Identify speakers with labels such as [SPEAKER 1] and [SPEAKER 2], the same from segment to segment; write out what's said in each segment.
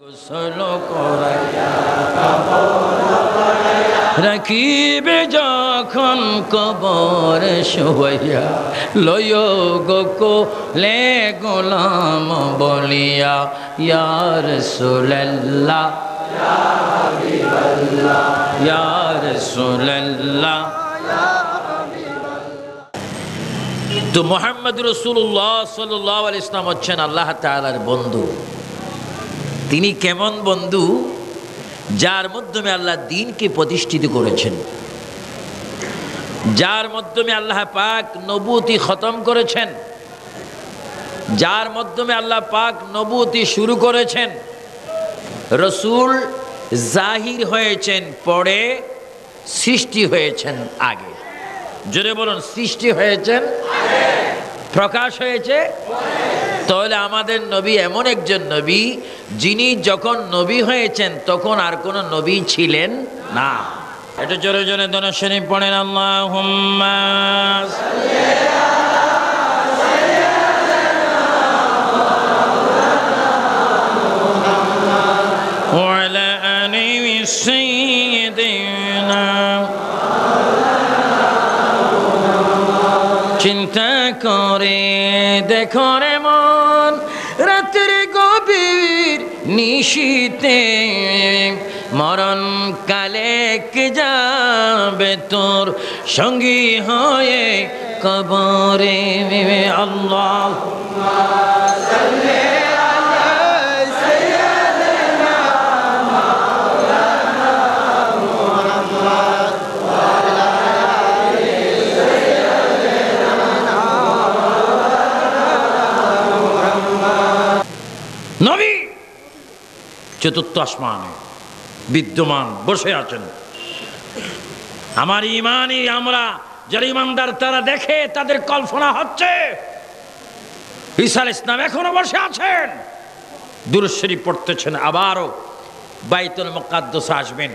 [SPEAKER 1] গোসল করাইয়া রাখিবে যখন কবর শুয়াইয়া, লয় গো কোলে গোলাম বলিয়া, ইয়া রাসূলুল্লাহ ইয়া হাবিবাল্লাহ ইয়া রাসূলুল্লাহ। তো মুহাম্মদ রাসূলুল্লাহ সাল্লাল্লাহু আলাইহি ওয়াসাল্লাম হচ্ছেন আল্লাহ তাআলার বন্ধু। তিনি কেমন বন্ধু? যার মাধ্যমে আল্লাহ দ্বীনকে প্রতিষ্ঠিত করেছেন, যার মাধ্যমে আল্লাহ পাক নবুয়তি খতম করেছেন, যার মাধ্যমে আল্লাহ পাক নবুয়তি শুরু করেছেন। রসুল জাহির হয়েছেন পরে, সৃষ্টি হয়েছেন আগে। জোরে বলুন, সৃষ্টি হয়েছেন আগে, প্রকাশ হয়েছে পরে। তাহলে আমাদের নবী এমন একজন নবী, যিনি যখন নবী হয়েছেন তখন আর কোন নবী ছিলেন না। এটা জোরে জোরে দরুদ শরীফ পড়েন, আল্লাহুম্মা সাল্লি আলা সাইয়্যিদিনা ওয়া আলা আলি সাইয়্যিদিনা। চিন্তা করে দেখো রে মন, রাতের গভীর নিশীতে মরণ কালে কে যাবে তোর সঙ্গী হয়ে কবরে। আল্লাহুম্মা সাল্লি আলা সাইয়্যিদিনা মাওলানা মুহাম্মদ ওয়া আলা আলি সাইয়্যিদিনা মুহাম্মদ। নবী চতুর্থ আসমানে বিদ্যমান বসে আছেন। আমার ইমানই আমরা যারা ইমানদার তারা দেখে, তাদের কল্পনা হচ্ছে ঈসা আলাইহিস সালাম এখনো বসে আছেন, দুরূদ শরীফ পড়তেছেন। আবারও বাইতুল মুকাদ্দাসে আসবেন,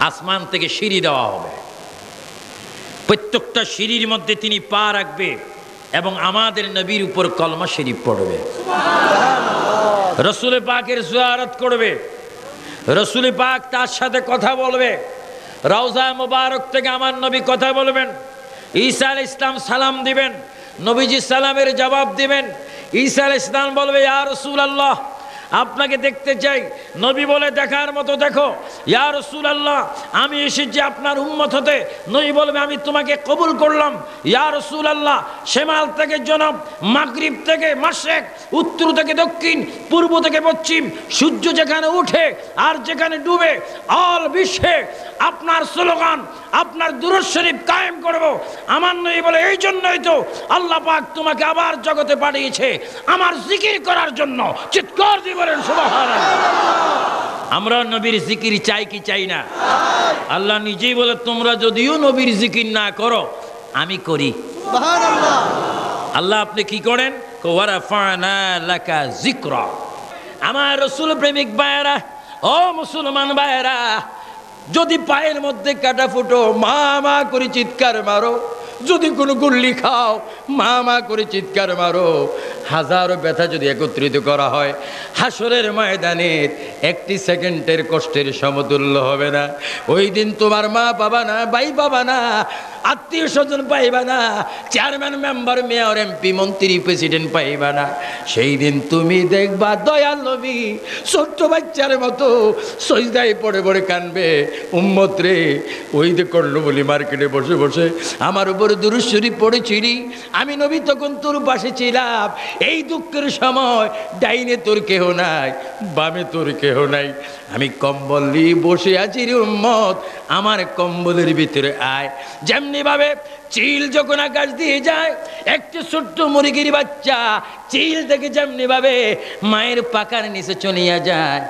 [SPEAKER 1] আসমান থেকে সিঁড়ি দেওয়া হবে, প্রত্যেকটা সিঁড়ির মধ্যে তিনি পা রাখবে এবং আমাদের নবীর উপর কলমা শরীফ পড়বে, রসুল পাকের জিয়ারত করবে, রসুল পাক তার সাথে কথা বলবে, রওজা মুবারক থেকে আমার নবী কথা বলবেন, ঈসা আলাইহিস সালাম সালাম দিবেন, নবীজি সালামের জবাব দিবেন। ঈসা আলাইহিস সালাম বলবে, ইয়া রাসূলুল্লাহ আপনাকে দেখতে চাই। নবী বলে, দেখার মতো দেখো। ইয়া রাসূলুল্লাহ আমি এসেছি আপনার উম্মত হতে। নবী বলবে, আমি তোমাকে কবুল করলাম। ইয়া রাসূলুল্লাহ শিমাল থেকে জনব, মাগরিব থেকে মাশরিক, উত্তর থেকে দক্ষিণ, পূর্ব থেকে পশ্চিম, সূর্য যেখানে উঠে আর যেখানে ডুবে অল বিশ্বে আপনার স্লোগান, আপনার দুরূদ শরীফ কায়েম করব। আমার নবী বলে, এই জন্যই তো আল্লাহ পাক তোমাকে আবার জগতে পাঠিয়েছে আমার জিকির করার জন্য। চিৎকার দিয়ে বলেন সুবহানাল্লাহ। আমরা নবীর জিকির চাই কি চাই না? আল্লাহ নিজেই বলে, তোমরা যদিও নবীর জিকির না করো আমি করি। সুবহানাল্লাহ। আল্লাহ আপনি কি করেন? ওয়া রাফা'না লাকা যিকরা। আমার রাসূল প্রেমিক ভাইয়েরা, ও মুসলমান ভাইয়েরা, যদি পায়ের মধ্যে কাটা ফুটো মা মা করে চিৎকার মারো, যদি কোনো গুল্লি খাও মা মা করে চিৎকার মারো, হাজারো ব্যথা যদি একত্রিত করা হয়, হাসরের ময়দানের একটি সেকেন্ডের কষ্টের সমতুল্য হবে না। ওই দিন তোমার মা পাবা না, ভাই পাবা না, আত্মীয় স্বজন পাইবা না, চেয়ারম্যান মেম্বার মেয়র এমপি মন্ত্রী প্রেসিডেন্ট পাইবা না। সেই দিন তুমি দেখবা দয়াল নবী ছোট্ট বাচ্চার মতো সজদায় পড়ে পড়ে কানবে, উম্মত রে ওই যে করলো বলি মার্কেটে বসে বসে আমার উপরে দুরূদ শরীফ পড়েছিলি, আমি নবী তখন তোর পাশে ছিলাম। এই দুঃখের সময় ডাইনে তোর কেহ নাই, বামে তোর কেহ নাই, আমি কম্বল নিয়ে বসে আছি রে উম্মত, আমার কম্বলের ভিতরে আয়। যেমনি ভাবে চিল যখন আকাশ দিয়ে যায়, একটি ছোট্ট মুরগির বাচ্চা চিল থেকে যেমনি ভাবে মায়ের পাকার নিচে চলিয়া যায়,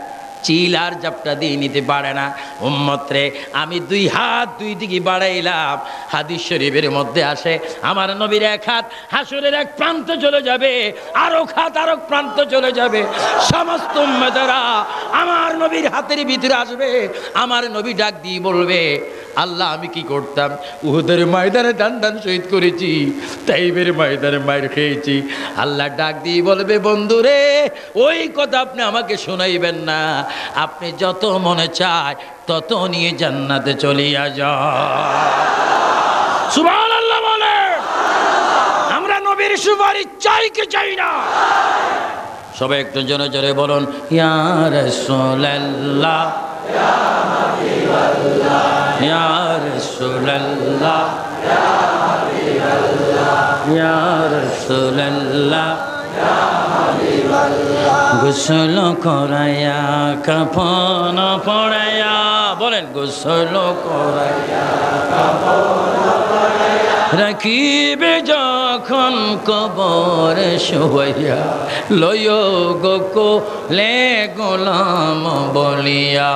[SPEAKER 1] চিল আর জাপটা দিয়ে নিতে পারে না। উম্মত রে আমি দুই হাত দুই দিকে বাড়াইলাম, হাদিস শরীফের মধ্যে আসে আমার নবীর এক হাত হাসরের এক প্রান্ত চলে যাবে, আর এক হাত আর এক প্রান্ত চলে যাবে। সমস্ত উম্মতেরা আমার নবীর হাতের ভিতরে আসবে। আমার নবী ডাক দিয়ে বলবে, আল্লাহ আমি কি করতাম, উহুদের ময়দানে টান টান শহীদ করেছি, তাইবের ময়দানে মার খেয়েছি। আল্লাহ ডাক দিয়ে বলবে, বন্ধুরে ওই কথা আপনি আমাকে শোনাইবেন না, আপনি যত মনে চায় তত নিয়ে জান্নাতে চলিয়া যান। সুবহানাল্লাহ বলে। আমরা নবীর সুপারিশ চাই কি চাই না? সবাই একটু জোরে জোরে বলুন, ইয়া রাসূলুল্লাহ, ইয়া হাবিবাল্লাহ, ইয়া রাসূলুল্লাহ, ইয়া হাবিবাল্লাহ, ইয়া রাসূলুল্লাহ, ইয়া হাবিবাল্লাহ। গোসল করায়া কাফন পরায়া, বলেন গোসল করায়া কাফন পরায়া, রাখিবে যখন কবর শোয়া, লয় গো কোলে গোলাম বলিয়া,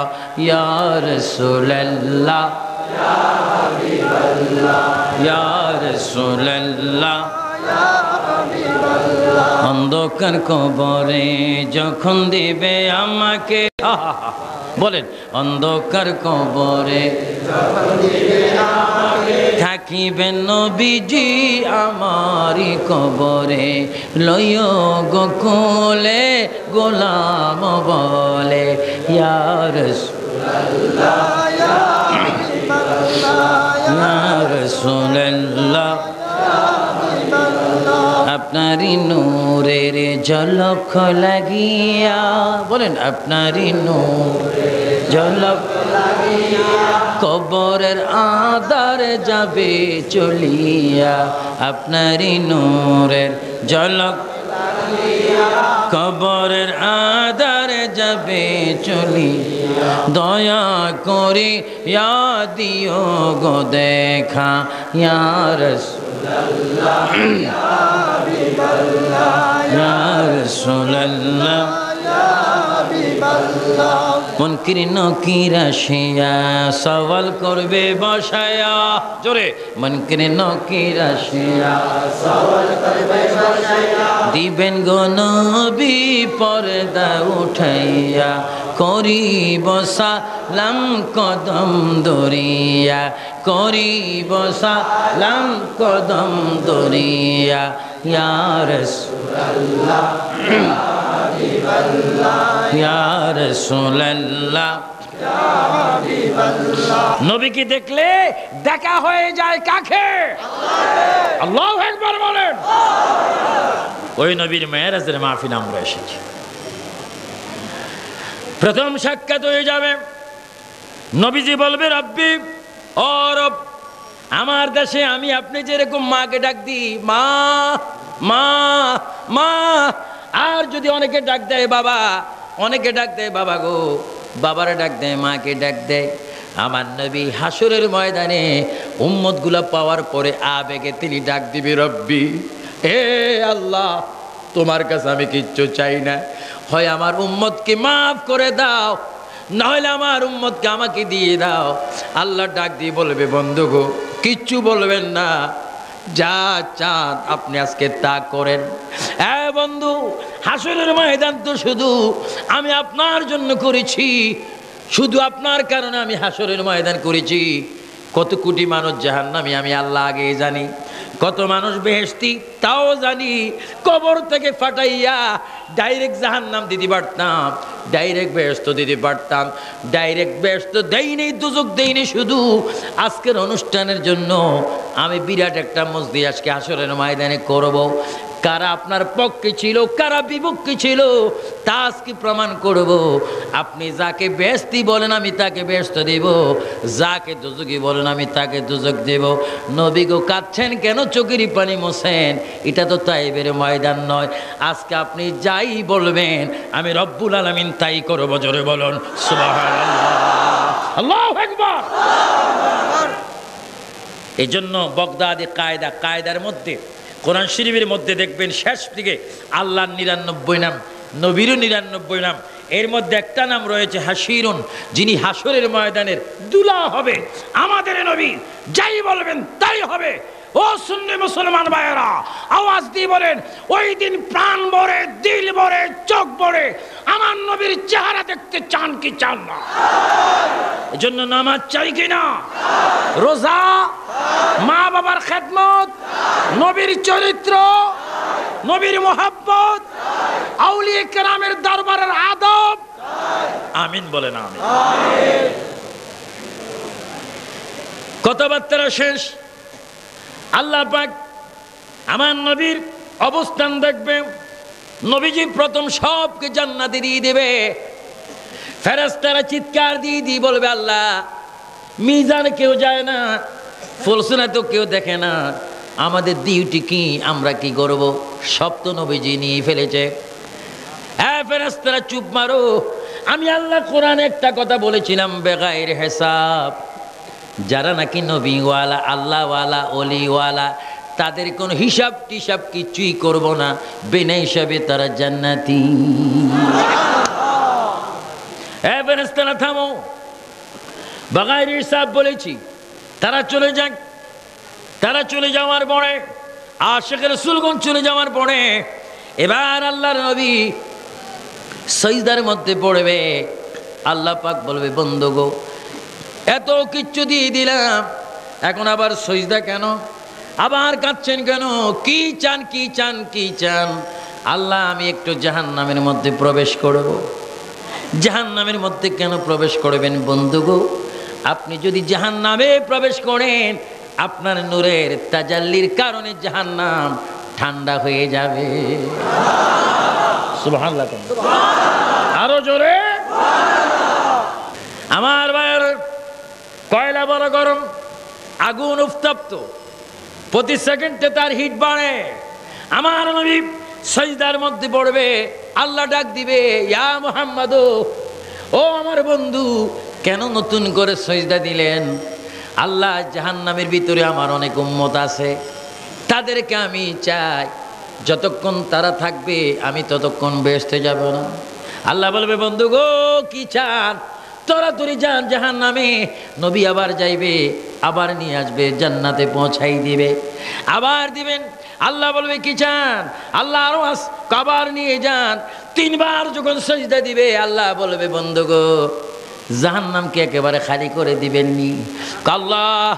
[SPEAKER 1] ইয়া রাসূলুল্লাহ, ইয়া হাবিবাল্লাহ, ইয়া রাসূলুল্লাহ, ইয়া হাবিবাল্লাহ। অন্ধকার কবরে যখন দিবে আমাকে, বলেন অন্ধকার কবরে যখন দিবে আমাকে, থাকিবেন নবীজি আমারি কবরে, লয় গো কোলে গোলাম বলে, ইয়া রাসূলুল্লাহ, ইয়া হাবিবাল্লাহ, ইয়া রাসূলুল্লাহ। আপনারই নূরের ঝলক লাগিয়া, বলেন আপনারই নূরের ঝলক লাগিয়া, কবরের আঁধার যাবে চলিয়া, আপনারই নূরের ঝলক লাগিয়া, কবরের আঁধার যাবে চলিয়া, দয়া করে ইয়া দিও গো দেখা, ইয়া রাসূলুল্লাহ, ইয়া হাবিবাল্লাহ, ইয়া রাসূলুল্লাহ, ইয়া হাবিবাল্লাহ। মুনকির নকির আসিয়া সওয়াল করবে বসায়া, জোরে মুনকির নকির আসিয়া সওয়াল করবে বসায়া, দিবেন গো নবী পর্দা উঠাইয়া, করিব সালাম কদম দরিয়া, করিব সালাম কদম দরিয়া, ইয়া রাসূলুল্লাহ, ইয়া হাবিবাল্লাহ, ইয়া রাসূলুল্লাহ, ইয়া হাবিবাল্লাহ। নবীকে দেখলে দেখা হয়ে যায় কাকে? আল্লাহকে। আল্লাহু আকবার বলেন। ওই নবীর মেরাজের মাহফিলে আমরা এসেছি। প্রথম সাক্ষাৎ হয়ে যাবে, নবীজি বলবে, রব্বি ও রব, আমার দেশে আমি আপনি যেরকম মাকে ডাক দিই মা মা মা, আর যদি অনেকে ডাক দেয় বাবা, অনেকে ডাক দেয় বাবা গো, বাবারা ডাক দেয়, মাকে ডাক দেয়, আমার নবী হাসরের ময়দানে উম্মতগুলা পাওয়ার পরে আবেগে তিনি ডাক দিবে, রব্বি হে আল্লাহ, তোমার কাছে আমি কিচ্ছু চাই না, হয় আমার উম্মতকে মাফ করে দাও, নাহলে আমার উম্মতকে আমাকে দিয়ে দাও। আল্লাহ ডাক দিয়ে বলবে, বন্ধু গো কিচ্ছু বলবেন না, যা চান আপনি আজকে তা করেন। হ্যাঁ বন্ধু, হাসরের ময়দান তো শুধু আমি আপনার জন্য করেছি, শুধু আপনার কারণে আমি হাসরের ময়দান করেছি। কত কোটি মানুষ জাহান্নামী আমি আল্লাহ আগে জানি, কত মানুষ বেহেশতি তাও জানি। কবর থেকে ফাটাইয়া ডাইরেক্ট জাহান্নাম দিতে পারতাম, ডাইরেক্ট বেহেশত দিতে পারতাম, ডাইরেক্ট বেহেশত দেইনি, দুজক দেইনি, শুধু আজকের অনুষ্ঠানের জন্য আমি বিরাট একটা মসজিদ আজকে হাসরের ময়দানে করব। কারা আপনার পক্ষে ছিল, কারা বিপক্ষে ছিল, তা আজকে প্রমাণ করব। আপনি যাকে বেহেশতি বলেন আমি তাকে বেহেশত দেব, যাকে দুজকি বলেন আমি তাকে দুজক দেব। নবী গো কাঁদছেন কেন, চোখের পানি মোছেন? এটা তো তাইবের ময়দান নয়। আজকে আপনি যাই বলবেন আমি রব্বুল আলামিন তাই করব। জোরে বলুন সুবহানাল্লাহ, আল্লাহু আকবার। এই জন্য বগদাদি কায়দার মধ্যে, কোরআন শরীফের মধ্যে দেখবেন শেষ দিকে আল্লাহর 99 নাম, নবীরও 99 নাম, এর মধ্যে একটা নাম রয়েছে হাসিরুন, যিনি হাসরের ময়দানের দুলা হবে। আমাদের নবী যাই বলবেন তাই হবে। ও সুন্নি মুসলমান ভাইয়েরা, আওয়াজ দিয়ে বলেন, ওই দিন প্রাণ ভরে, দিল ভরে, চোখ ভরে আমার নবীর চেহারা দেখতে চান কি চান না? এজন্য নামাজ চাই কিনা, রোজা, মা বাবার খেদমত, নবীর চরিত্র, নবীর মোহাব্বত, আউলিয়া কেরামের দরবারের আদব। আমিন বলেন আমিন। কথাবার্তা শেষ। আল্লাহ পাক আমার নবীর অবস্থান দেখবে। নবীজি প্রথম সবকে জান্নাতে দিয়ে দেবে। ফেরেশতারা চিৎকার দিয়ে বলবে, আল্লাহ মিজানে কেউ যায় না, ফুলসুনা তো কেউ দেখে না, আমাদের ডিউটি কি, আমরা কি করব? সব তো নবীজি নিয়ে ফেলেছে। হ্যাঁ ফেরেশতারা চুপ মারো, আমি আল্লাহ কোরআনে একটা কথা বলেছিলাম, বেগায়ের হিসাব। যারা নাকি নবীওয়ালা, আল্লাহওয়ালা, অলিওয়ালা, তাদের কোনো হিসাব টিসাব কিছুই করব না, বিনা হিসাবে তারা জান্নাতি। হ্যাঁ ফেরেশতারা থামো, বেগায়ের হিসাব বলেছি। তারা চলে যাক। তারা চলে যাওয়ার পরে, আশিকের রাসূলগণ চলে যাওয়ার পরে, এবার আল্লাহর নবী সিজদার মধ্যে পড়বে। আল্লাহ পাক বলবে, বন্ধু গো, এত কিচ্ছু দিয়ে দিলাম, এখন আবার সিজদা কেন? আবার কাঁদছেন কেন? কি চান, কি চান, কি চান? আল্লাহ, আমি একটু জাহান্নামের মধ্যে প্রবেশ করব। জাহান্নামের মধ্যে কেন প্রবেশ করবেন বন্ধু গো? আপনি যদি জাহান্নামে প্রবেশ করেন, আপনার নূরের তাজাল্লির কারণে জাহান্নাম ঠান্ডা হয়ে যাবে। সুবহানাল্লাহ। আরো জোরে। আমার ভাইয়ের, কয়লা বড় গরম, আগুন উত্তপ্ত, প্রতি সেকেন্ডে তার হিট বাড়ে। আমার নবী সিজদার মধ্যে পড়বে। আল্লাহ ডাক দিবে, ইয়া মুহাম্মদ, ও আমার বন্ধু, কেন নতুন করে সিজদা দিলেন? আল্লাহ, জাহান্নামের ভিতরে আমার অনেক উম্মত আছে, তাদেরকে আমি চাই যতক্ষণ তারা থাকবে আমি ততক্ষণ বেহেশতে যাব না। আল্লাহ বলবে, বন্ধু গো, কি চান? তরাতরি যান জাহান্নামে। নবী আবার যাইবে, আবার নিয়ে আসবে, জান্নাতে পৌঁছাই দিবে, আবার দিবেন। আল্লাহ বলবে, কি চান? আল্লাহ আরো আবার নিয়ে যান। তিনবার যখন সিজদা দিবে, আল্লাহ বলবে, বন্ধু গো, জাহান্নামকে একেবারে খালি করে দিবেননি? আল্লাহ,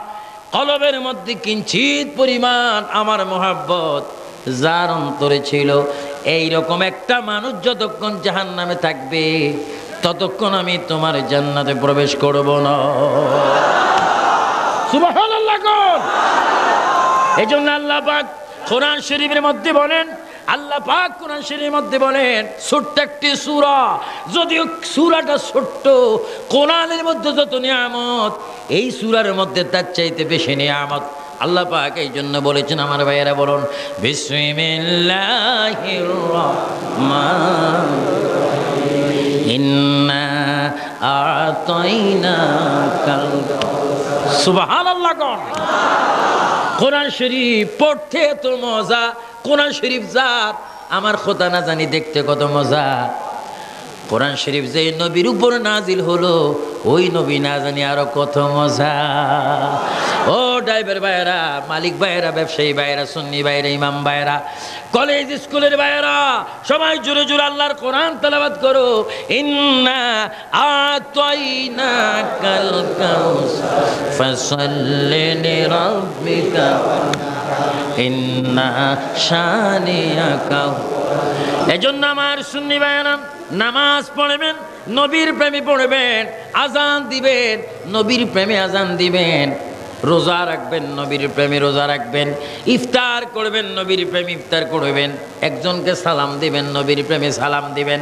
[SPEAKER 1] কলবের মধ্যে কিঞ্চিত পরিমাণ আমার মোহাব্বত যার অন্তরে ছিল, এই রকম একটা মানুষ যতক্ষণ জাহান্নামে থাকবে ততক্ষণ আমি তোমার জান্নাতে প্রবেশ করব না। সুবহানাল্লাহ। এই জন্য আল্লাহ পাক কোরআন শরীফের মধ্যে বলেন, আল্লাহ পাক কোরআন শরীফের মধ্যে বলেন, ছোট্ট একটি সূরা, যদিও সূরাটা ছোট্ট, কোরআনের মধ্যে যত নিয়ামত, এই সূরার মধ্যে তার চাইতে বেশি নিয়ামত আল্লাহ পাক এই জন্য বলেছেন। আমার ভাইয়েরা বলুন, বিসমিল্লাহির রাহমানির রাহিম, ইন্না আতাইনাকাল কাউসার। সুবহানাল্লাহ। কোরআন শরীফ পড়তে এত মজা, কোরআন শরীফ যার, আমার খোদা না জানি দেখতে কত মজা। কোরআন শরীফ যে নবীর উপর নাজিল হলো, ওই নবী না জানি আরো কত মজা। ও ড্রাইভার ভাইয়েরা, মালিক ভাইয়েরা, ব্যবসায়ী ভাইয়েরা, সুন্নি ভাইয়েরা, ইমাম ভাইয়েরা, কলেজ স্কুলের ভাইয়েরা, সবাই জোরে জোরে আল্লাহর কোরআন তেলাওয়াত করো। ইন্না আতাইনাকাল কাউসার ফাসাল্লি লিরাব্বিকা ইন্না শানিয়াকা। এজন্য আমার সুন্নি ভাইয়েরা, নামাজ পড়বেন, নবীর প্রেমে পড়বেন, আজান দিবেন, নবীর প্রেমে আজান দিবেন, রোজা রাখবেন, নবীর প্রেমে রোজা রাখবেন, ইফতার করবেন, নবীর প্রেমে ইফতার করবেন, একজনকে সালাম দিবেন, নবীর প্রেমে সালাম দিবেন,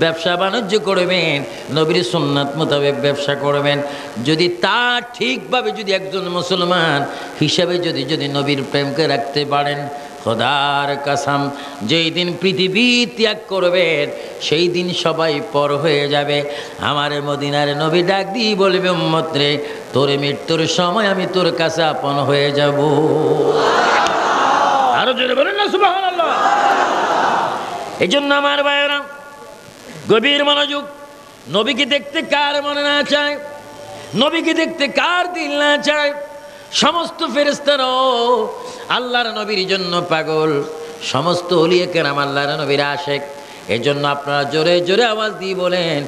[SPEAKER 1] ব্যবসা বাণিজ্য করবেন, নবীর সুন্নাত মোতাবেক ব্যবসা করবেন। যদি তা ঠিকভাবে যদি একজন মুসলমান হিসাবে যদি নবীর প্রেমকে রাখতে পারেন, খোদার কসম, যেই দিন পৃথিবী ত্যাগ করবেন সেই দিন সবাই পর হয়ে যাবে। আমার মদিনার নবী ডাক দিয়ে বলবে, উম্মত রে, তোর মৃত্যুর সময় আমি তোর কাছে আপন হয়ে যাব। আরো জোরে বলেন না সুবহানাল্লাহ। এই জন্য আমার ভাইয়েরা, গভীর মনোযোগ। নবীকে দেখতে কার মনে না চায়? নবীকে দেখতে কার দিল না চায়? সমস্ত ফেরেশতারাও আল্লাহর নবীর জন্য পাগল, সমস্ত ওলিয়ে কেরাম আল্লাহর নবীর আশেক। এজন্য আপনারা জোরে জোরে আওয়াজ দিয়ে বলেন,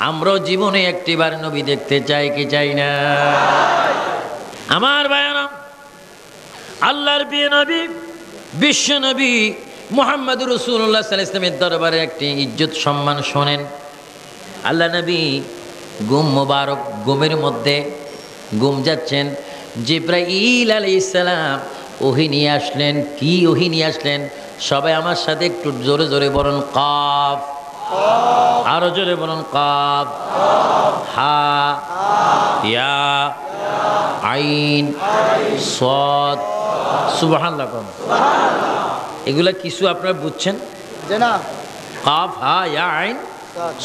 [SPEAKER 1] আমরাও জীবনে একটিবার নবী দেখতে চাই কি চাই না? আমার ভাইয়েরা, আল্লাহর প্রিয় নবী বিশ্ব নবী মুহাম্মদুর রাসূলুল্লাহ সাল্লাল্লাহু আলাইহি ওয়াসাল্লামের দরবারে একটি ইজ্জত সম্মান শোনেন। আল্লাহ নবী গুম মোবারক, গুমের মধ্যে গুম যাচ্ছেন। জিবরাইল আলাইহিস সালাম ওহী নিয়ে আসলেন। কি ওহী নিয়ে আসলেন? সবাই আমার সাথে একটু জোরে জোরে বলুন, কাফ। আরো জোরে বলুন, কাফ, হা, ইয়া, আইন, সাদ। সুবহানাল্লাহ। এগুলা কিছু আপনারা বুঝছেন? কাফ, হা, ইয়া, আইন,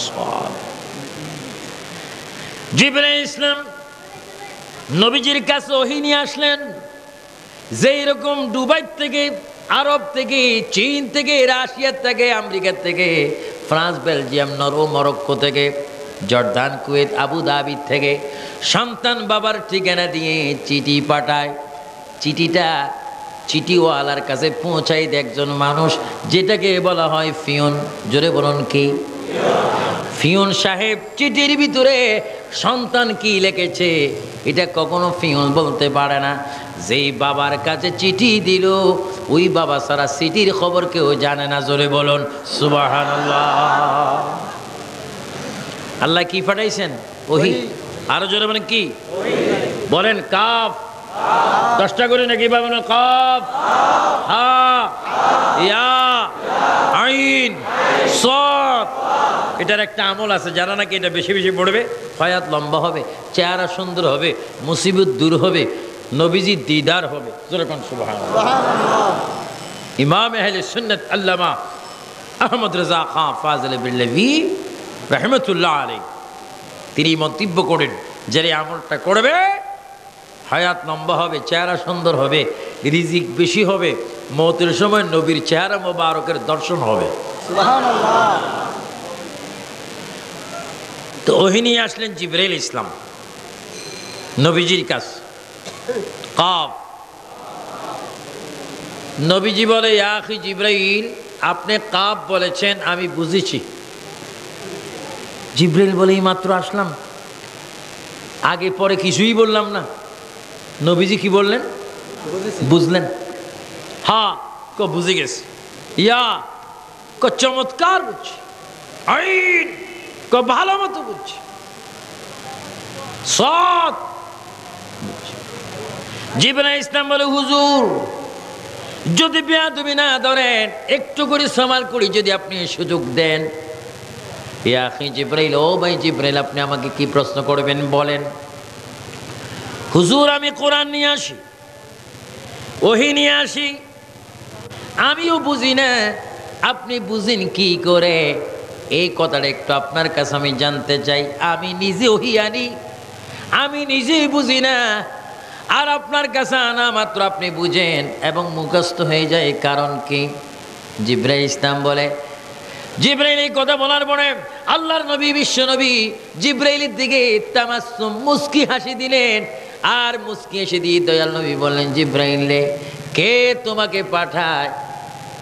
[SPEAKER 1] সাদ। জিবরাইল ইসলাম নবীজির কাছে ওহী নিয়ে আসলেন। যেই রকম দুবাই থেকে, আরব থেকে, চীন থেকে, রাশিয়া থেকে, আমেরিকা থেকে, ফ্রান্স, বেলজিয়াম, নরওয়ে, মরক্কো থেকে, জর্দান, কুয়েত, আবুধাবি থেকে সন্তান বাবার ঠিকানা দিয়ে চিঠি পাঠায়। চিঠিটা চিঠিওয়ালার কাছে পৌঁছায় একজন মানুষ, যেটাকে বলা হয় ফিয়ন। জোরে বলুন, কি? ফিয়ন সাহেব চিঠির ভিতরে সন্তান কি লিখেছে এটা কখনো ফিয়ন বলতে পারে না। যেই বাবার কাছে চিঠি দিল, ওই বাবা সারা চিঠির খবর কেউ জানে না। জোরে বলুন সুবহানাল্লাহ। আল্লাহ কি পাঠাইছেন? ওহী। আরো জোরে বলেন, কি? বলেন, কাফ। 10টা করে নাকি বলেন, কাফ, হা, ইয়া, আইন, সাদ। এটার একটা আমল আছে, যারা নাকি এটা বেশি বেশি পড়বে হায়াত লম্বা হবে, চেহারা সুন্দর হবে, মুসিবত দূর হবে, নবীজি দিদার হবে। যেরকম সুবহানাল্লাহ। ইমাম আহলে সুন্নাত আল্লামা আহমদ রেজা খান ফাজিল বিল্লাহি রাহমাতুল্লাহ আলাইহি তিনি মন্তব্য করেন, যে আমলটা করবে হায়াত লম্বা হবে, চেহারা সুন্দর হবে, রিজিক বেশি হবে, মওতের সময় নবীর চেহারা মোবারকের দর্শন হবে। সুবহানাল্লাহ। তো ওহী নিয়ে আসলেন জিবরাইল ইসলাম নবীজির কাছে। কাফ। নবীজি বলে, ইয়া আখি জিবরাইল, আপনি কাফ বলেছেন, আমি বুঝেছি। জিবরাইল বলে, এই মাত্র আসলাম, আগে পরে কিছুই বললাম না। নবীজি কি বললেন? বুঝলেন? হ্যাঁ, বুঝে গেছে। ইয়া, চমৎকার বুঝছি। আইন, ভালো মতো বুঝছি। সাদ। জিবরাইল ইসলাম বলে, হুজুর যদি বেয়াদবি না ধরেন, একটু করে সামাল করি যদি আপনি সুযোগ দেন। ইয়া আখি জিবরাইল, ও ভাই জিবরাইল, আপনি আমাকে কি প্রশ্ন করবেন বলেন। হুজুর আমি কোরআন নিয়ে আসি, ওহী নিয়ে আসি, আমিও বুঝি না, আপনি বুঝেন কি করে? এই কথাটা একটু আপনার কাছে আমি জানতে চাই। আমি নিজে ওহী আনি, আমি নিজেই বুঝি না, আর আপনার কাছে আনা মাত্র আপনি বুঝেন এবং মুখস্থ হয়ে যায়। কারণ কি? জিবরাইল ইসলাম বলে, জিবরাইল এই কথা বলার পরে আল্লাহর নবী বিশ্ব নবী জিবরাইলের দিকে তামাসসুম মুস্কি হাসি দিলেন। আর মুস্কি হেসে দিয়ে দয়াল নবী বললেন, জিবরাইল কে তোমাকে পাঠায়?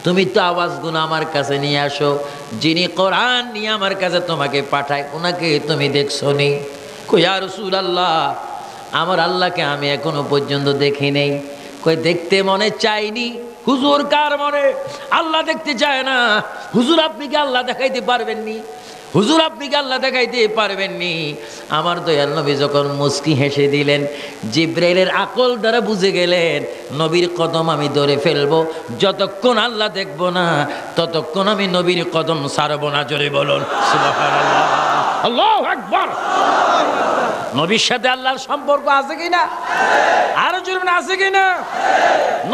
[SPEAKER 1] তুমি তো আওয়াজগুলো আমার কাছে নিয়ে আসো। যিনি কোরআন নিয়ে আমার কাছে তোমাকে পাঠায়, ওনাকে তুমি দেখছো নি? কই, ইয়া রাসূলুল্লাহ, আমার আল্লাহকে আমি এখনো পর্যন্ত দেখি নেই। কই, দেখতে মনে চাইনি। হুজুর কার মনে আল্লাহ দেখতে চায় না? হুজুর আপনি কি আল্লাহ দেখাইতে পারবেননি? হুজুর আপনি কি আল্লাহ দেখাইতে পারবেননি? আমার দয়াল নবী যখন মুস্কি হেসে দিলেন, জিবরাইলের আকল দ্বারা বুঝে গেলেন নবীর কদম আমি ধরে ফেলবো। যতক্ষণ আল্লাহ দেখবো না, ততক্ষণ আমি নবীর কদম ছাড়বো না। জোরে বলুন সুবহানাল্লাহ, আল্লাহু আকবার। নবীর সাথে আল্লাহর সম্পর্ক আছে কিনা? আরো জোরে আছে কিনা?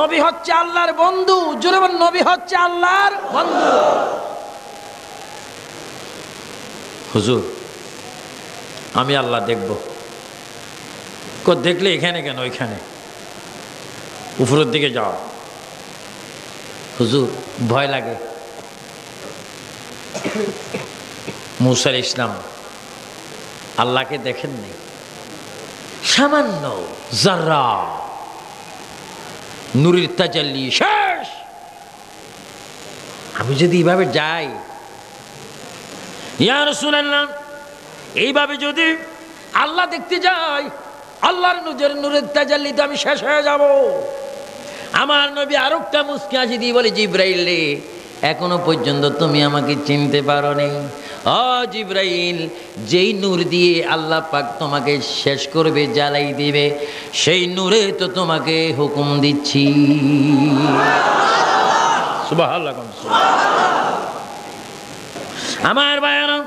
[SPEAKER 1] নবী হচ্ছে আল্লাহর বন্ধু। জোরে বলুন, নবী হচ্ছে আল্লাহর বন্ধু। হুজুর আমি আল্লাহ দেখব। দেখলে এখানে কেন? ওইখানে উপরের দিকে যাও। হুজুর ভয় লাগে। মুসা আলাইহিস সালাম আল্লাহকে দেখেননি, সামান্য জাররা নূরের তাজাল্লি শেষ। আমি যদি এইভাবে যাই, ইয়া রাসূলুল্লাহ, এইভাবে যদি আল্লাহ দেখতে যাই, আল্লাহর নূরের তাজাল্লিতে আমি শেষ হয়ে যাব। আমার নবী আরেকটা মুস্কি হাসি দিয়ে বলে, জিব্রাইল রে, এখনো পর্যন্ত তুমি আমাকে চিনতে পারো নি। ও জিব্রাইল, যেই নূর দিয়ে আল্লাহ পাক তোমাকে শেষ করবে, জ্বালাই দিবে, সেই নূরে তো তোমাকে হুকুম দিচ্ছি। সুবহানাল্লাহ। আমার ভাইয়েরা,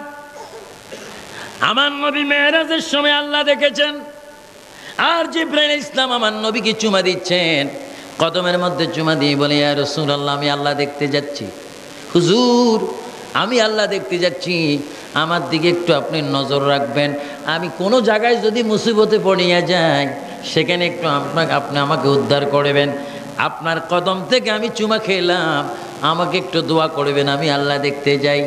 [SPEAKER 1] আমার নবী মেরাজের সময় আল্লাহ দেখেছেন, আর জিব্রাইল ইসলাম আমার নবীকে চুমা দিচ্ছেন, কদমের মধ্যে চুমা দিয়ে বলে, ইয়া রাসূলুল্লাহ, আমি আল্লাহ দেখতে যাচ্ছি। হুজুর, আমি আল্লাহ দেখতে যাচ্ছি, আমার দিকে একটু আপনি নজর রাখবেন। আমি কোনো জায়গায় যদি মুসিবতে পড়িয়া যাই, সেখানে একটু আপনি আমাকে উদ্ধার করবেন। আপনার কদম থেকে আমি চুমা খেলাম, আমাকে একটু দোয়া করবেন, আমি আল্লাহ দেখতে যাই।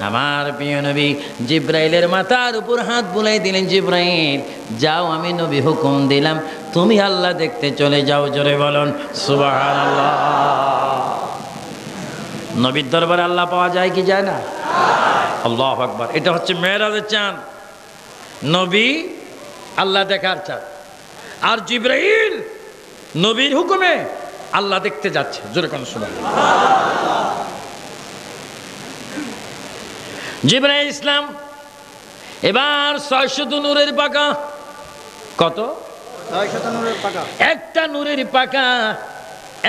[SPEAKER 1] আমার প্রিয় নবী জিব্রাইলের মাথার উপর হাত বুলাই দিলেন, জিব্রাইল যাও, আমি নবী হুকুম দিলাম, তুমি আল্লাহ দেখতে চলে যাও। জোরে বলুন সুবহানাল্লাহ। নবীর দরবারে আল্লাহ পাওয়া যায় কি যায় না? আল্লাহু আকবার। এটা হচ্ছে মেরাজের চাঁদ, নবী আল্লাহ দেখার চাঁদ। আর জিব্রাইল নবীর হুকুমে আল্লাহ দেখতে যাচ্ছে। জোরে কোন সুবহানাল্লাহ। জিব্রাইল ইসলাম এবার 600 নূরের পাকা। কত? 600 নূরের পাকা। একটা নূরের পাকা,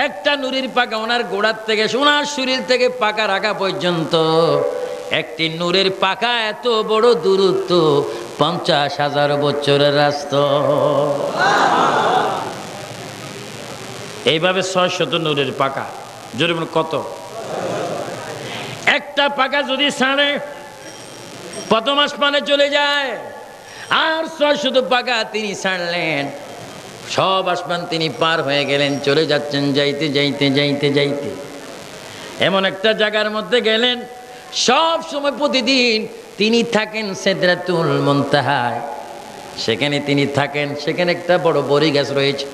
[SPEAKER 1] একটা নূরের পাকা ওনার গোড়ার থেকে, ওনার শরীর থেকে পাকা রাখা পর্যন্ত একটি নূরের পাকা এত বড় দূরত্ব, 50,000 বছরের রাস্তা। এইভাবে 600 নূরের পাকা। জোরে বলুন কত? একটা পাকা যদি ছাড়ে, প্রথম আসমানে চলে যায়। আর 600 পাকা তিনি ছাড়লেন, সব আসমান তিনি পার হয়ে গেলেন, চলে যাচ্ছেন, যাইতে যাইতে যাইতে যাইতে এমন একটা জায়গার মধ্যে গেলেন, সব সময় প্রতিদিন তিনি থাকেন সিদরাতুল মুনতাহায়। সেখানে তিনি থাকেন, সেখানে একটা বড় বড়ি গাছ রয়েছে,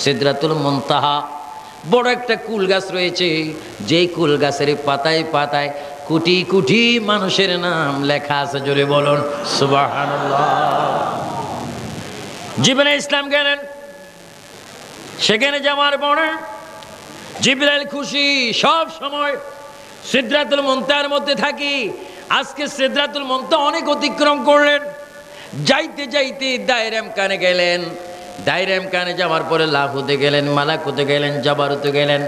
[SPEAKER 1] সিদরাতুল মুনতাহা। বড় একটা কুল গাছ রয়েছে, যেই কুল গাছের পাতায় পাতায় কোটি কোটি মানুষের নাম লেখা আছে। জোরে বলুন সুবহানাল্লাহ। জিবরাইল ইসলাম গেলেন, সেখানে যাওয়ার পরে জিবরাইল খুশি, সব সময় সিদরাতুল মুনতাহার মধ্যে থাকি। আজকে সিদরাতুল মুনতাহা অনেক অতিক্রম করলেন, যাইতে যাইতে দায়রাম কানে গেলেন। দায়রাম কানে যাওয়ার পরে লাহুতে গেলেন, মালাকুতে গেলেন, জাবারুতে গেলেন।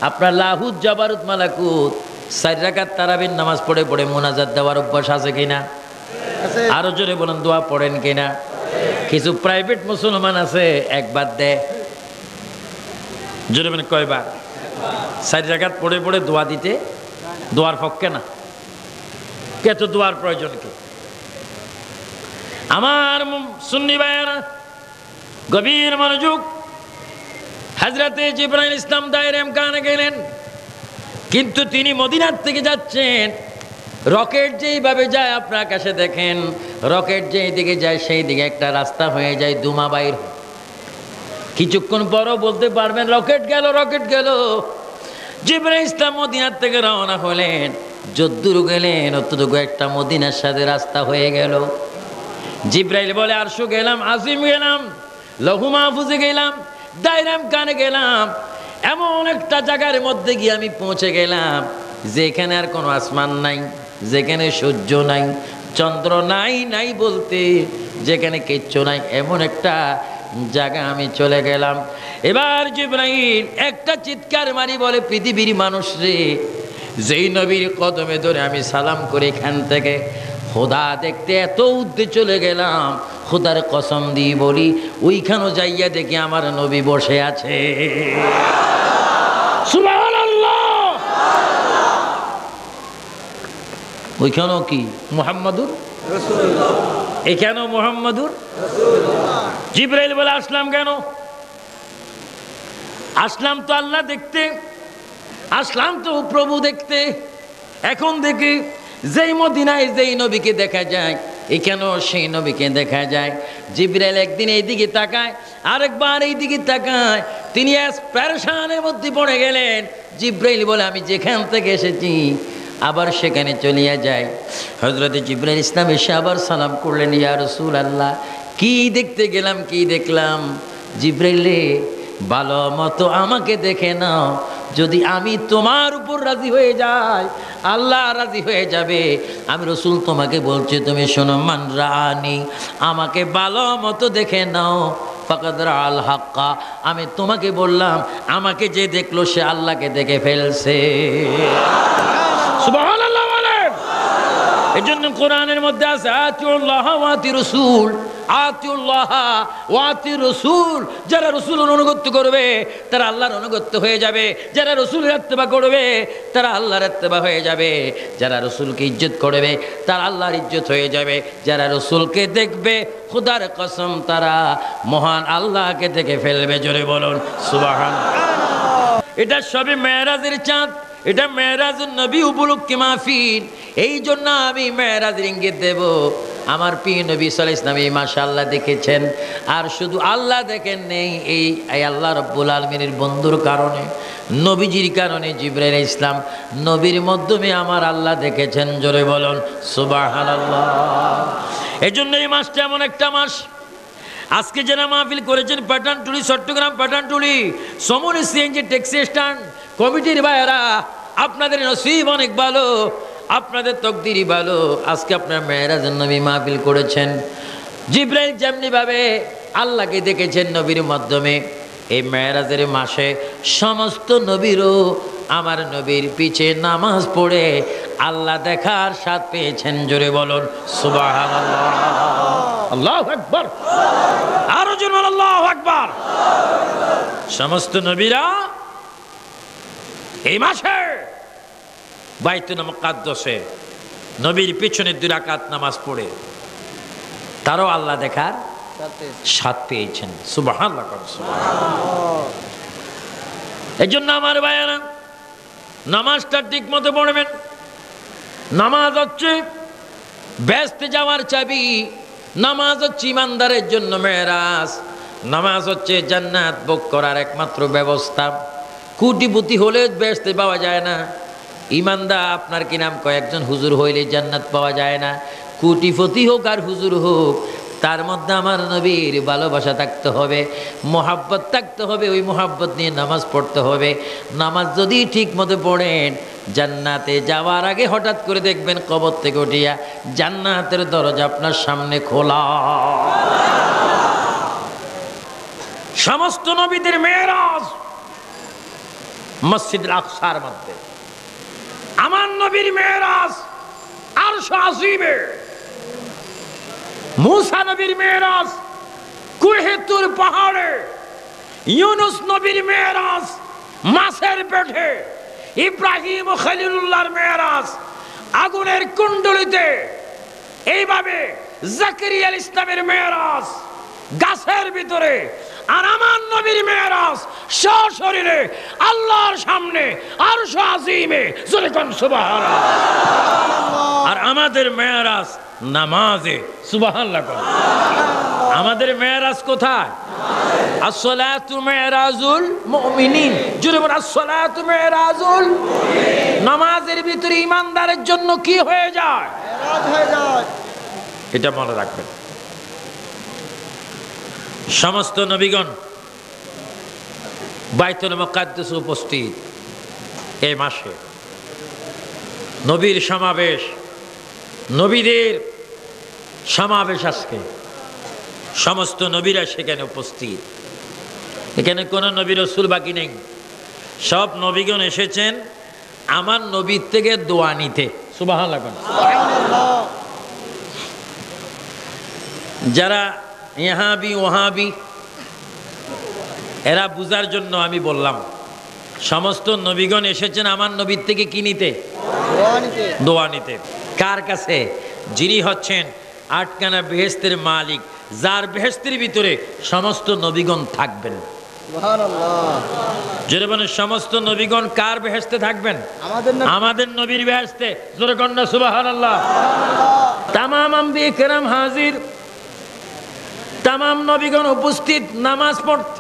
[SPEAKER 1] আপনার লাহুত, জাবারুত, মালাকুত 4 রাকাত তারাবির নামাজ পড়ে পড়ে মুনাজাত দেওয়ার অভ্যাস আছে কিনা? আরো জোরে বলুন, দোয়া পড়েন কিনা? কিছু প্রাইভেট মুসলমান আছে একবার দেয়। জোরে বলেন কয়বার? 4 রাকাত পড়ে পড়ে দোয়া দিতে, দোয়ার পক্ষে না। কত দোয়ার প্রয়োজন কি? আমার সুন্নি ভাইয়েরা, গভীর মনোযোগ। হযরতে জিবরাইল ইসলাম দায়রাম কানে গেলেন, কিন্তু তিনি মদিনার থেকে যাচ্ছেন। রকেট যেইভাবে যায় আপনার আকাশে দেখেন, রকেট যেই দিকে যায় সেই দিকে একটা রাস্তা হয়ে যায়, ধুমা বাইর। কিছুক্ষণ পরও বলতে পারবেন রকেট গেল, রকেট গেল। জিবরাইল ইসলাম মদিনার থেকে রওনা হলেন, যদ্দূর গেলেন অতটুকু একটা মদিনার সাথে রাস্তা হয়ে গেল। জিবরাইল বলে, আরশু গেলাম, আসিম গেলাম, লৌহ মাহফুজে গেলাম, দায়রাম কানে গেলাম। এমন একটা জায়গার মধ্যে গিয়ে আমি পৌঁছে গেলাম, যেখানে আর কোনো আসমান নাই, যেখানে সূর্য নাই, চন্দ্র নাই, নাই বলতে যেখানে কিচ্ছু নাই, এমন একটা জায়গা আমি চলে গেলাম। এবার জিবরাইল একটা চিৎকার মারি বলে, পৃথিবীর মানুষ রে, যেই নবীর কদমে ধরে আমি সালাম করে এখান থেকে খোদা দেখতে এত উদ্দে চলে গেলাম, খোদার কসম দিয়ে বলি, ওইখানেও যাইয়া দেখি আমার নবী বসে আছে। সুবহানাল্লাহ। ওইখানেও কি? মুহাম্মাদুর রাসূলুল্লাহ। এখানেও মুহাম্মাদুর রাসূলুল্লাহ। জিবরাইল বলে, আসলাম কেন? আসলাম তো আল্লাহ দেখতে, আসলাম তো প্রভু দেখতে। এখন দেখি যেই মদিনায় যেই নবীকে দেখা যায়, এখানেও সেই নবীকে দেখা যায়। জিবরাইল একদিন এইদিকে তাকায়, আরেকবার এইদিকে তাকায়, তিনি পেরেশানের মধ্যে পড়ে গেলেন। জিব্রাইল বলে আমি যেখান থেকে এসেছি আবার সেখানে চলিয়া যায়। হযরত জিব্রাইল ইসলাম এসে আবার সালাম করলেন, ইয়া রাসূলুল্লাহ কি দেখতে গেলাম, কি দেখলাম? জিব্রাইল রে ভালো মতো আমাকে দেখে নাও, যদি আমি তোমার উপর রাজি হয়ে যাই আল্লাহ রাজি হয়ে যাবে। আমি রাসূল তোমাকে বলছি, তুমি শোনো, মান রাআনি, আমাকে ভালো মতো দেখে নাও, ফাকাদ রাআল হাক্কা, আমি তোমাকে বললাম আমাকে যে দেখলো সে আল্লাহকে দেখে ফেলছে। সুবহানাল্লাহ বলেন। এজন্য কোরআনের মধ্যে আছে আতিউল্লাহ ওয়া আতির রাসূল, আতিউল্লাহ ওয়া আতির রাসূল। যারা রাসূলের অনুগত্য করবে তারা আল্লাহর অনুগত্য হয়ে যাবে, যারা রাসূলের ইত্তেবা করবে তারা আল্লাহর ইত্তেবা হয়ে যাবে, যারা রাসূলকে ইজ্জত করবে তারা আল্লাহর ইজ্জত হয়ে যাবে, যারা রাসূলকে দেখবে খোদার কসম তারা মহান আল্লাহকে দেখে ফেলবে। জোরে বলুন সুবহানাল্লাহ। এটা সবে মেরাজের চাঁদ, এটা মেরাজুন নবী উপলক্ষে মাহফিল। এই জন্য আমি মেরাজের ইঙ্গিত দেব। আমার প্রিয় নবী সাল্লাল্লাহু আলাইহি ওয়াসাল্লাম মাশাআল্লাহ দেখেছেন, আর শুধু আল্লাহ দেখেন নেই, এই আল্লাহ রাব্বুল আলামিনের বন্ধুর কারণে, নবীজির কারণে, জিবরাইল ইসলাম নবীর মাধ্যমে আমার আল্লাহ দেখেছেন। জোরে বলুন সুবহানাল্লাহ। এজন্য এই মাসটা এমন একটা মাস, আজকে যারা মাহফিল করেছেন Pathantuli, Chittagong Pathantuli, সমুনি CNG taxi stand কমিটির ভাইয়েরা, আপনাদের নসিব অনেক ভালো, আপনাদের তকদিরই ভালো। আজকে আপনার মেরাজের নবী মাহফিল করেছেন। জিবরাইল যেমনি ভাবে আল্লাহকে দেখেছেন নবীর মাধ্যমে, এই মেরাজের মাসে সমস্ত নবীরও আমার নবীর পিছে নামাজ পড়ে আল্লাহ দেখার স্বাদ পেয়েছেন। জোরে বলুন সুবহানাল্লাহ। আল্লাহু আকবার। আরো জোরে বলুন আল্লাহু আকবার। সমস্ত নবীরা এই মাসে বাইতুল মুকাদ্দাসে নবীর পিছনে 2 রাকাত নামাজ পড়ে তারও আল্লাহ দেখার স্বাদ পেয়েছেন। সুবহানাল্লাহ। এই জন্য আমার ভাইয়েরা নামাজটা ঠিক মতো পড়বেন। নামাজ হচ্ছে বেহেশতে যাওয়ার চাবি, নামাজ হচ্ছে ইমানদারের জন্য মেরাজ, নামাজ হচ্ছে জান্নাত ভোগ করার একমাত্র ব্যবস্থা। কোটিপতি হলে বেহেশতে পাওয়া যায় না, ইমানদার আপনার কি নাম কয়েকজন হুজুর হইলে জান্নাত পাওয়া যায় না। কোটিপতি হোক আর হুজুর হোক, তার মধ্যে আমার নবীর ভালোবাসা থাকতে হবে, মোহাব্বত থাকতে হবে, ওই মোহাব্বত নিয়ে নামাজ পড়তে হবে। নামাজ যদি ঠিক মতো পড়েন, জান্নাতে যাওয়ার আগে হঠাৎ করে দেখবেন কবর থেকে উঠিয়া জান্নাতের দরজা আপনার সামনে খোলা। সমস্ত নবীদের মেরাজ মসজিদুল আকসার মধ্যে, আমার নবীর মেরাজ আরশ আজিমে, মুসা নবীর মেরাজ কুহে তুর পাহাড়ে, ইউনুস নবীর মেরাজ মাছের পেটে, ইব্রাহিম ও খলিলুল্লাহর মেরাজ আগুনের কুণ্ডলিতে, এইভাবে জাকারিয়া ইসলামের মেরাজ গাছের ভিতরে, আর আমার নবীর মেরাজ সশরীরে আল্লাহর সামনে আরশ আজিমে। জোরে কোন সুবহানাল্লাহ। আর আমাদের মেরাজ নামাজে। সুবহানাল্লাহ। আমাদের মেরাজ কোথায়? আসসালাতু মেরাজুল মুমিনিন। জোরে বল আসসালাতু মেরাজুল মুমিনিন। নামাজের ভিতরে ইমানদারের জন্য কি হয়ে যায়? মেরাজ হয়ে যায়। এটা মনে রাখবেন। সমস্ত নবীগণ বাইতুল মুকাদ্দাসে উপস্থিত এই মাসে। নবীর সমাবেশ, নবীদের সমাবেশ আজকে। সমস্ত নবীরা সেখানে উপস্থিত। এখানে কোনো নবী রাসূল বাকি নেই, সব নবীগণ এসেছেন আমার নবীর থেকে দোয়া নিতে। সুবহানাল্লাহ। যারা ইহাবি ওহাবি এরা বুঝার জন্য আমি বললাম, সমস্ত নবীগণ এসেছেন আমার নবীর থেকে কি নিতে? দোয়া নিতে। কার কাছে? যিনি হচ্ছেন 8খানা বেহেশতের মালিক, যার বেহেশতের ভিতরে সমস্ত নবীগণ থাকবেন। জোরে বলেন সমস্ত নবীগণ কার বেহেশতে থাকবেন? আমাদের নবীর বেহেশতে। জোরে কন্যা সুবহানাল্লাহ। তামাম আম্বিয়া কেরাম হাজির, তামাম নবীগণ উপস্থিত নামাজ পড়তে।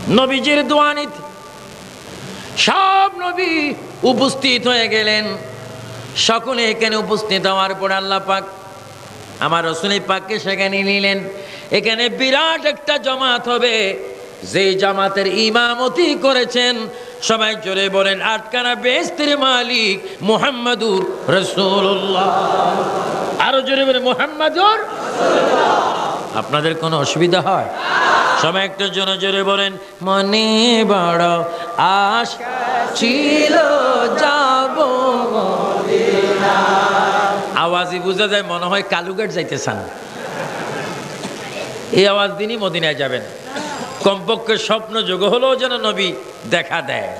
[SPEAKER 1] নবীজির দোয়ানিতে সব নবী উপস্থিত হয়ে গেলেন। সকলে এখানে উপস্থিত হওয়ার পর আল্লাহ পাক আমার রাসূল পাককে সেখানে নিলেন। এখানে বিরাট একটা জামাত হবে, যে জামাতের ইমামতি করেছেন সবাই জোরে বলেন আটখানা বেহেশতের মালিক মুহাম্মাদুর রাসূলুল্লাহ। আরো জোরে বলেন মুহাম্মাদুর রাসূলুল্লাহ। আপনাদের কোনো অসুবিধা হয়? সবাই একটু জোরে জোরে বলেন মনে বড় আশা ছিল যাব মদিনা। আওয়াজই বোঝা যায় মনে হয় কালুঘাট যাইতেছেন। এই আওয়াজ দিনই মদিনায় যাবেন। কমপক্ষে স্বপ্ন যোগ হলেও যেন নবী দেখা দেয়।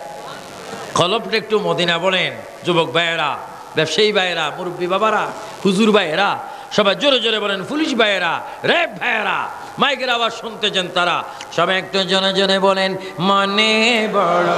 [SPEAKER 1] কলবটা একটু মদিনা বলেন। যুবক ভাইয়েরা, ব্যবসায়ী ভাইয়েরা, মুরব্বী বাবারা, হুজুর ভাইয়েরা, সবাই জোরে জোরে বলেন। পুলিশ ভাইয়েরা, র্যাব ভাইয়েরা, মাইকের আওয়াজ শুনতে চান তারা সবাই একটু জনে জনে বলেন মনে বড়